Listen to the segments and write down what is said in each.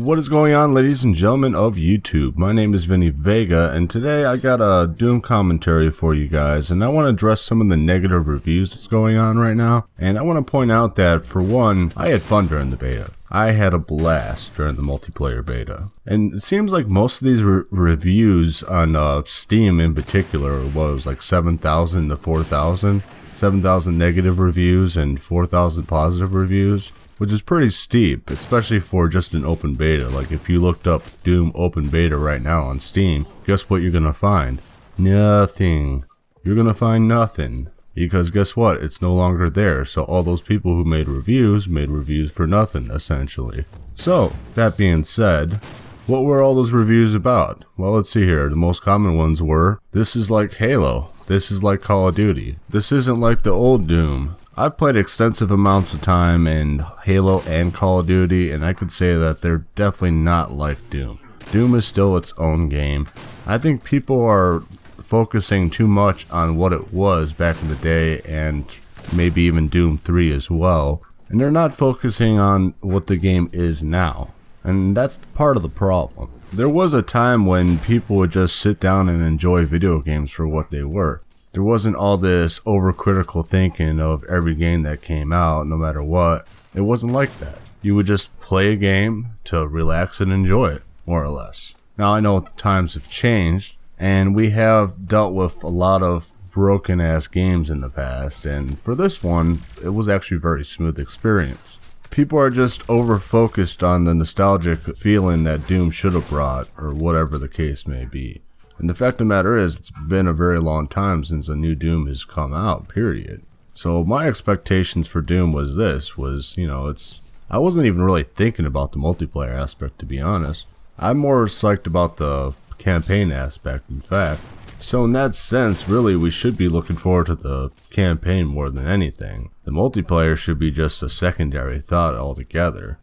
What is going on, ladies and gentlemen of YouTube? My name is Vinny Vega, and today I got a Doom commentary for you guys, and I want to address some of the negative reviews that's going on right now. And I want to point out that, for one, I had fun during the beta. I had a blast during the multiplayer beta. And it seems like most of these reviews on Steam in particular was like 7,000 to 4,000. 7,000 negative reviews and 4,000 positive reviews, which is pretty steep, especially for just an open beta. Like if you looked up Doom open beta right now on Steam, guess what you're gonna find? Nothing. You're gonna find nothing. Because guess what? It's no longer there. So all those people who made reviews for nothing, essentially. So, that being said, what were all those reviews about? Well, let's see here. The most common ones were, this is like Halo. This is like Call of Duty. This isn't like the old Doom. I've played extensive amounts of time in Halo and Call of Duty, and I could say that they're definitely not like Doom. Doom is still its own game. I think people are focusing too much on what it was back in the day, and maybe even Doom 3 as well, and they're not focusing on what the game is now. And that's part of the problem. There was a time when people would just sit down and enjoy video games for what they were. There wasn't all this overcritical thinking of every game that came out, no matter what. It wasn't like that. You would just play a game to relax and enjoy it, more or less. Now I know the times have changed, and we have dealt with a lot of broken ass games in the past, and for this one, it was actually a very smooth experience. People are just over-focused on the nostalgic feeling that Doom should have brought, or whatever the case may be. And the fact of the matter is, it's been a very long time since a new Doom has come out, period. So my expectations for Doom was, I wasn't even really thinking about the multiplayer aspect, to be honest. I'm more psyched about the campaign aspect, in fact. So in that sense, really, we should be looking forward to the campaign more than anything. The multiplayer should be just a secondary thought altogether.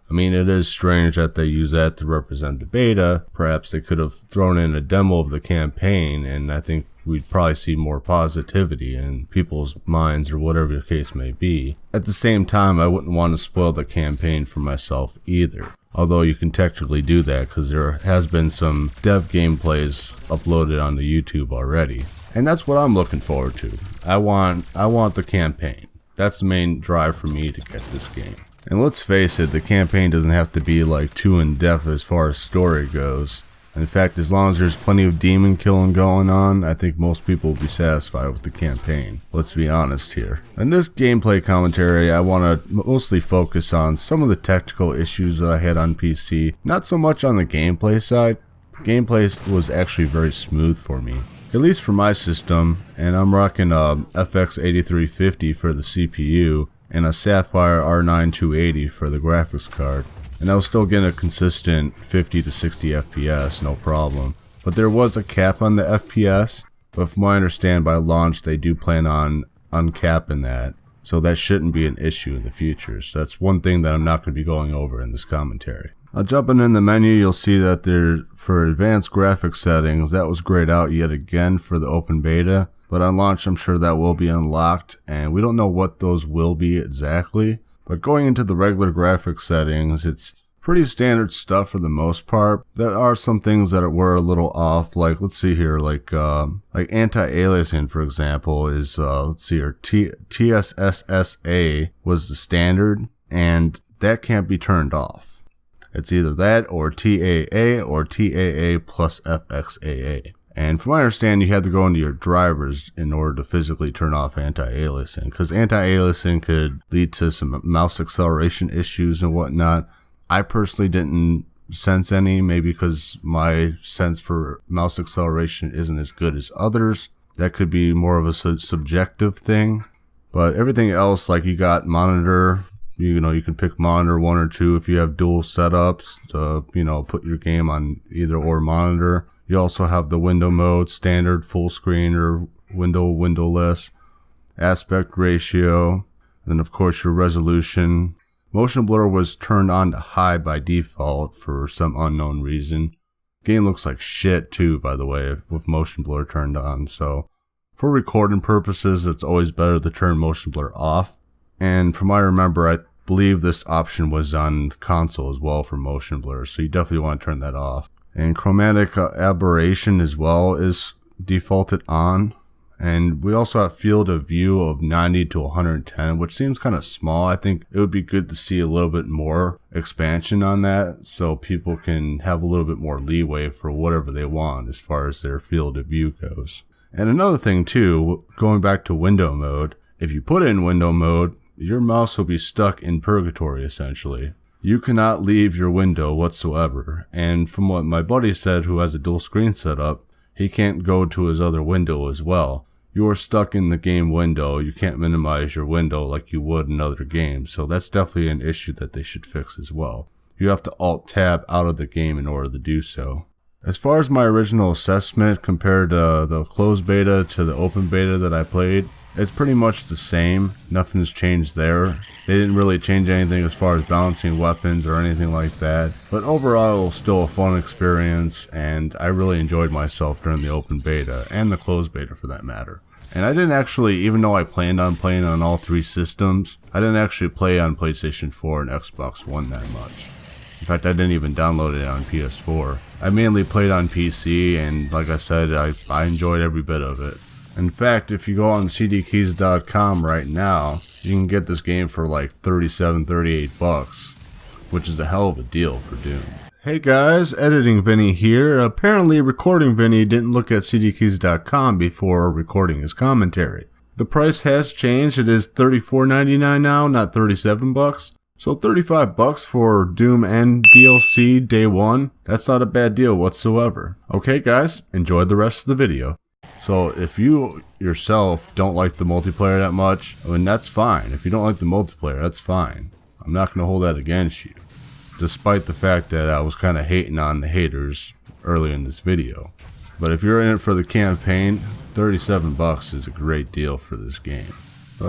I mean, it is strange that they use that to represent the beta. Perhaps they could have thrown in a demo of the campaign, and I think we'd probably see more positivity in people's minds, or whatever the case may be. At the same time, I wouldn't want to spoil the campaign for myself either. Although you can technically do that, because there has been some dev gameplays uploaded onto YouTube already. And that's what I'm looking forward to. I want the campaign. That's the main drive for me to get this game. And let's face it, the campaign doesn't have to be like too in-depth as far as story goes. In fact, as long as there's plenty of demon killing going on, I think most people will be satisfied with the campaign. Let's be honest here. In this gameplay commentary, I want to mostly focus on some of the technical issues that I had on PC. Not so much on the gameplay side. The gameplay was actually very smooth for me, at least for my system, and I'm rocking a FX 8350 for the CPU and a Sapphire R9 280 for the graphics card. And I was still getting a consistent 50 to 60 FPS, no problem. But there was a cap on the FPS, but from what I understand, by launch they do plan on uncapping that. So that shouldn't be an issue in the future. So that's one thing that I'm not going to be going over in this commentary. Jumping in the menu, you'll see that for advanced graphics settings, that was grayed out yet again for the open beta. But on launch, I'm sure that will be unlocked, and we don't know what those will be exactly. But going into the regular graphics settings, it's pretty standard stuff for the most part. There are some things that were a little off, like, let's see here, like anti-aliasing, for example, is, let's see here, TSSSA was the standard, and that can't be turned off. It's either that or TAA or TAA plus FXAA. And from what I understand, you have to go into your drivers in order to physically turn off anti-aliasing, because anti-aliasing could lead to some mouse acceleration issues and whatnot. I personally didn't sense any, maybe because my sense for mouse acceleration isn't as good as others. That could be more of a subjective thing. But everything else, like you got monitor, you can pick monitor 1 or 2 if you have dual setups to, put your game on either or monitor. You also have the window mode, standard, full screen, or windowless, aspect ratio, and then of course your resolution. Motion blur was turned on to high by default for some unknown reason. Game looks like shit too, by the way, with motion blur turned on, so for recording purposes, it's always better to turn motion blur off. And from what I remember, believe this option was on console as well for motion blur, so you definitely want to turn that off. And chromatic aberration as well is defaulted on. And we also have field of view of 90 to 110, which seems kind of small. I think it would be good to see a little bit more expansion on that so people can have a little bit more leeway for whatever they want as far as their field of view goes. And another thing too, going back to window mode, if you put it in window mode, your mouse will be stuck in purgatory essentially. You cannot leave your window whatsoever. And from what my buddy said who has a dual screen setup, he can't go to his other window as well. You are stuck in the game window. You can't minimize your window like you would in other games. So that's definitely an issue that they should fix as well. You have to Alt-Tab out of the game in order to do so. As far as my original assessment compared to the closed beta to the open beta that I played, it's pretty much the same. Nothing's changed there. They didn't really change anything as far as balancing weapons or anything like that. But overall, it was still a fun experience, and I really enjoyed myself during the open beta, and the closed beta for that matter. And I didn't actually, even though I planned on playing on all three systems, I didn't actually play on PlayStation 4 and Xbox One that much. In fact, I didn't even download it on PS4. I mainly played on PC, and like I said, I enjoyed every bit of it. In fact, if you go on cdkeys.com right now, you can get this game for like $37-38, which is a hell of a deal for Doom. Hey guys, Editing Vinny here. Apparently Recording Vinny didn't look at cdkeys.com before recording his commentary. The price has changed. It is $34.99 now, not $37. So $35 for Doom and DLC day one. That's not a bad deal whatsoever. Okay guys, enjoy the rest of the video. So if you yourself don't like the multiplayer that much, I mean, that's fine. If you don't like the multiplayer, that's fine. I'm not going to hold that against you, despite the fact that I was kind of hating on the haters early in this video. But if you're in it for the campaign, $37 is a great deal for this game.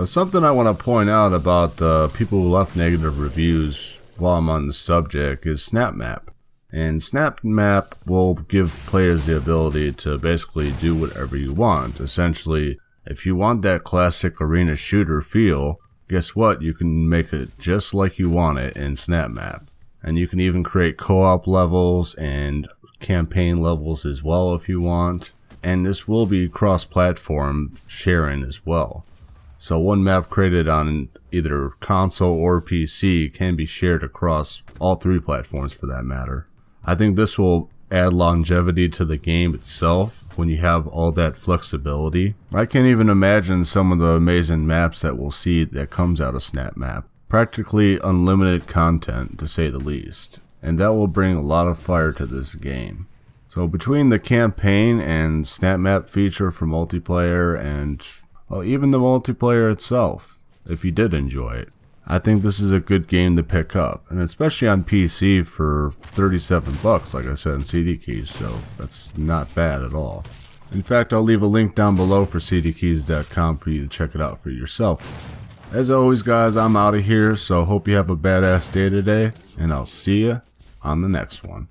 Something I want to point out about the people who left negative reviews while I'm on the subject is Snapmap. And Snapmap will give players the ability to basically do whatever you want. Essentially, if you want that classic arena shooter feel, guess what? You can make it just like you want it in Snapmap. And you can even create co-op levels and campaign levels as well if you want. And this will be cross-platform sharing as well. So one map created on either console or PC can be shared across all three platforms for that matter. I think this will add longevity to the game itself when you have all that flexibility. I can't even imagine some of the amazing maps that we'll see that comes out of Snapmap. Practically unlimited content, to say the least. And that will bring a lot of fire to this game. So between the campaign and Snapmap feature for multiplayer and even the multiplayer itself, if you did enjoy it, I think this is a good game to pick up, and especially on PC for $37, like I said, in CD Keys, so that's not bad at all. In fact, I'll leave a link down below for cdkeys.com for you to check it out for yourself. As always, guys, I'm out of here, so hope you have a badass day today, and I'll see you on the next one.